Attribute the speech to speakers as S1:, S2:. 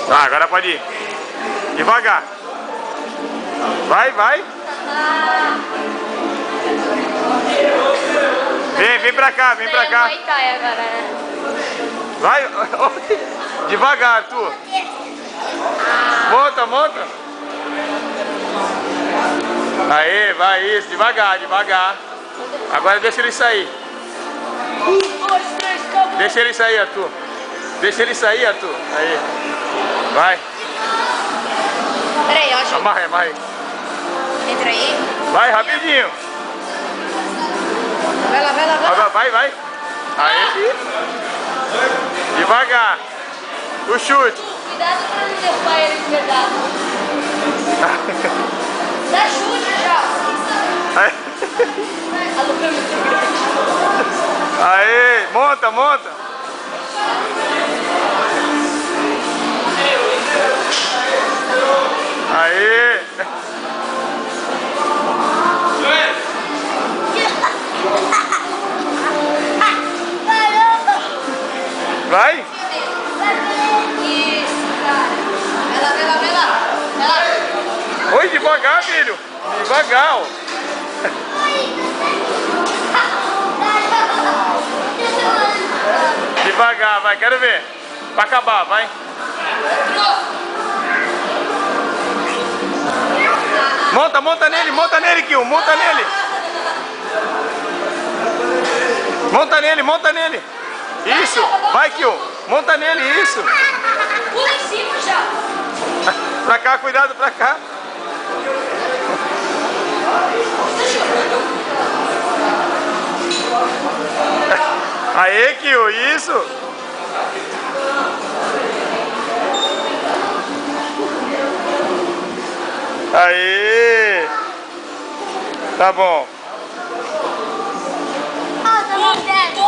S1: Tá, agora pode ir. Devagar. Vai, vai. Vem pra cá, vem pra cá. Vai. Devagar, tu. Monta, monta. Aê, vai, isso. Devagar, devagar. Agora deixa ele sair. Deixa ele sair, Arthur. Deixa ele sair, Arthur. Aí. Vai.
S2: Peraí, eu acho.
S1: Amarra, amarra.
S2: Entra aí.
S1: Vai, rapidinho.
S2: Vai lá, vai lá, vai lá.
S1: Agora, vai, vai. Aí, filho. Devagar. O chute.
S2: Cuidado pra não derrubar ele de verdade. Dá chute já.
S1: Aí.
S2: A luta é muito grande.
S1: Aí, monta, monta. Aí. Vai.
S2: Isso, cara. Vai lá, vai lá, vai lá. Vai lá.
S1: Oi, devagar, filho. Devagar, ó. Devagar, vai, quero ver. Pra acabar, vai. Monta, monta nele, Kio, monta nele. Monta nele, monta nele. Isso, vai, Kio, monta nele, isso.
S2: Pula em cima já.
S1: Pra cá, cuidado, pra cá. Aê, Kio, isso. Aê. Tá bom.
S2: Ah, tá bom.